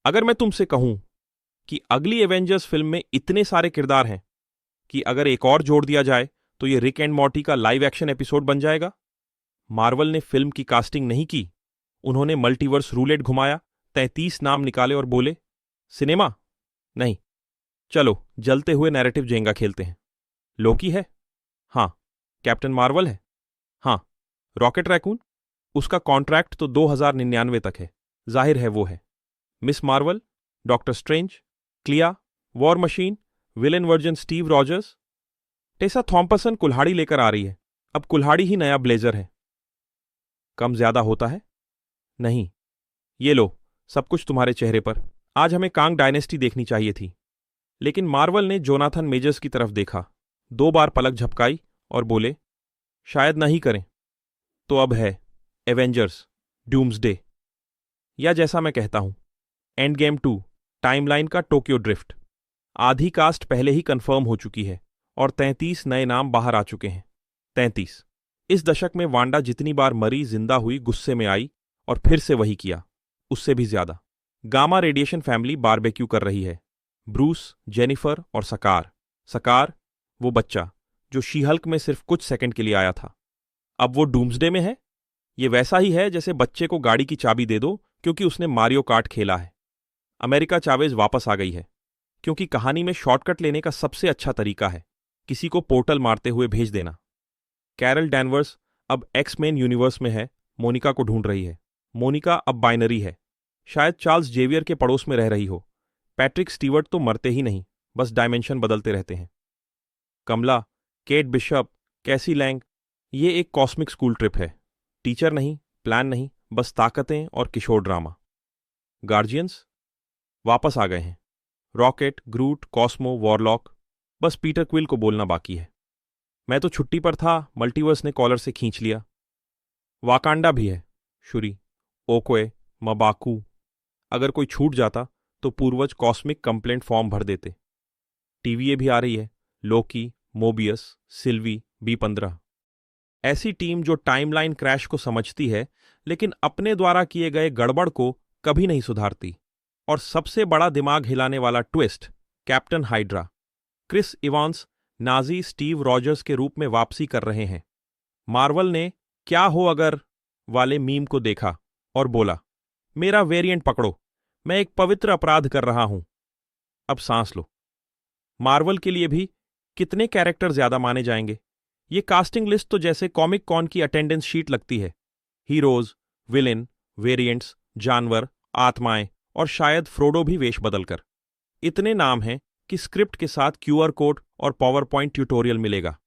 अगर मैं तुमसे कहूं कि अगली एवेंजर्स फिल्म में इतने सारे किरदार हैं कि अगर एक और जोड़ दिया जाए तो ये रिक एंड मॉर्टी का लाइव एक्शन एपिसोड बन जाएगा। मार्वल ने फिल्म की कास्टिंग नहीं की, उन्होंने मल्टीवर्स रूलेट घुमाया, 33 नाम निकाले और बोले सिनेमा नहीं, चलो जलते हुए नैरेटिव जेंगा खेलते हैं। लोकी है, हाँ। कैप्टन मार्वल है, हाँ। रॉकेट रैकून, उसका कॉन्ट्रैक्ट तो 2099 तक है, जाहिर है वो है। Miss Marvel, doctor strange, क्लिया, war machine, villain version Steve Rogers. Tesa Thompson कुल्हाड़ी लेकर आ रही है, अब कुल्हाड़ी ही नया ब्लेजर है। कम ज्यादा होता है? नहीं। ये लो, सब कुछ तुम्हारे चेहरे पर। आज हमें कांग डायनेस्टी देखनी चाहिए थी, लेकिन मार्वल ने जोनाथन मेजर्स की तरफ देखा, 2 बार पलक झपकाई और बोले शायद नहीं करें। तो अब है एवेंजर्स डूम्सडे, या जैसा मैं कहता हूं एंड गेम 2 टाइमलाइन का टोक्यो ड्रिफ्ट। आधी कास्ट पहले ही कंफर्म हो चुकी है और 33 नए नाम बाहर आ चुके हैं। 33। इस दशक में वांडा जितनी बार मरी जिंदा हुई, गुस्से में आई और फिर से वही किया, उससे भी ज्यादा। गामा रेडिएशन फैमिली बारबेक्यू कर रही है। ब्रूस, जेनिफर और सकार। सकार, वो बच्चा जो शी हल्क में सिर्फ कुछ सेकंड के लिए आया था, अब वो डूम्सडे में है। ये वैसा ही है जैसे बच्चे को गाड़ी की चाबी दे दो क्योंकि उसने मारियो कार्ट खेला है। अमेरिका चावेज वापस आ गई है, क्योंकि कहानी में शॉर्टकट लेने का सबसे अच्छा तरीका है किसी को पोर्टल मारते हुए भेज देना। कैरल डैनवर्स अब एक्स-मेन यूनिवर्स में है, मोनिका को ढूंढ रही है। मोनिका अब बाइनरी है, शायद चार्ल्स जेवियर के पड़ोस में रह रही हो। पैट्रिक स्टीवर्ट तो मरते ही नहीं, बस डायमेंशन बदलते रहते हैं। कमला, केट बिशप, कैसी लैंग, ये एक कॉस्मिक स्कूल ट्रिप है। टीचर नहीं, प्लान नहीं, बस ताकतें और किशोर ड्रामा। गार्जियंस वापस आ गए हैं। रॉकेट, ग्रूट, कॉस्मो, वॉरलॉक, बस पीटर क्विल को बोलना बाकी है। मैं तो छुट्टी पर था, मल्टीवर्स ने कॉलर से खींच लिया। वाकांडा भी है, शुरी, ओकोए, मबाकू। अगर कोई छूट जाता तो पूर्वज कॉस्मिक कंप्लेंट फॉर्म भर देते। टीवीए भी आ रही है, लोकी, मोबियस, सिल्वी, B15। ऐसी टीम जो टाइमलाइन क्रैश को समझती है लेकिन अपने द्वारा किए गए गड़बड़ को कभी नहीं सुधारती। और सबसे बड़ा दिमाग हिलाने वाला twist, Captain Hydra. Chris Evans Nazi Steve Rogers के रूप में वापसी कर रहे हैं। मार्वल ने क्या हो अगर वाले मीम को देखा और बोला मेरा वेरिएंट पकड़ो, मैं एक पवित्र अपराध कर रहा हूं। अब सांस लो। मार्वल के लिए भी कितने कैरेक्टर ज्यादा माने जाएंगे? ये कास्टिंग लिस्ट तो जैसे कॉमिक कॉन की अटेंडेंस शीट लगती है। हीरोज, विलेन, वेरिएंट्स, जानवर, आत्माएं और शायद फ्रोडो भी वेश बदलकर। इतने नाम हैं कि स्क्रिप्ट के साथ QR कोड और पावर पॉइंट ट्यूटोरियल मिलेगा।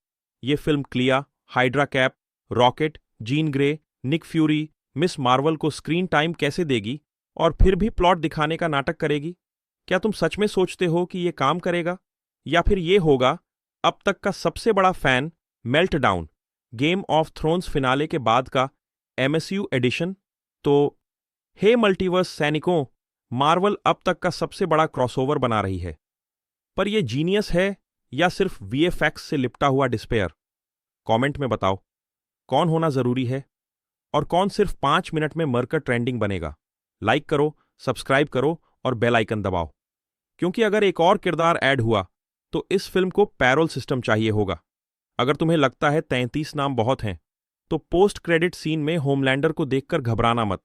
ये फिल्म क्लिया, Hydra Cap, Rocket, Jean Grey, Nick Fury, Miss Marvel को स्क्रीन टाइम कैसे देगी और फिर भी प्लॉट दिखाने का नाटक करेगी? क्या तुम सच में सोचते हो कि ये काम करेगा, या फिर ये होगा अब तक का सबसे बड़ा fan meltdown, game of thrones finale के बाद का MSU एडिशन? तो हे मल्टीवर्स सैनिकों, मार्वल अब तक का सबसे बड़ा क्रॉसओवर बना रही है। पर यह जीनियस है या सिर्फ VFX से लिपटा हुआ डिस्पेयर? कमेंट में बताओ कौन होना जरूरी है और कौन सिर्फ 5 मिनट में मरकर ट्रेंडिंग बनेगा। लाइक करो, सब्सक्राइब करो और बेल आइकन दबाओ, क्योंकि अगर एक और किरदार ऐड हुआ तो इस फिल्म को पैरोल सिस्टम चाहिए होगा। अगर तुम्हें लगता है 33 नाम बहुत हैं, तो पोस्ट क्रेडिट सीन में होमलैंडर को देखकर घबराना मत।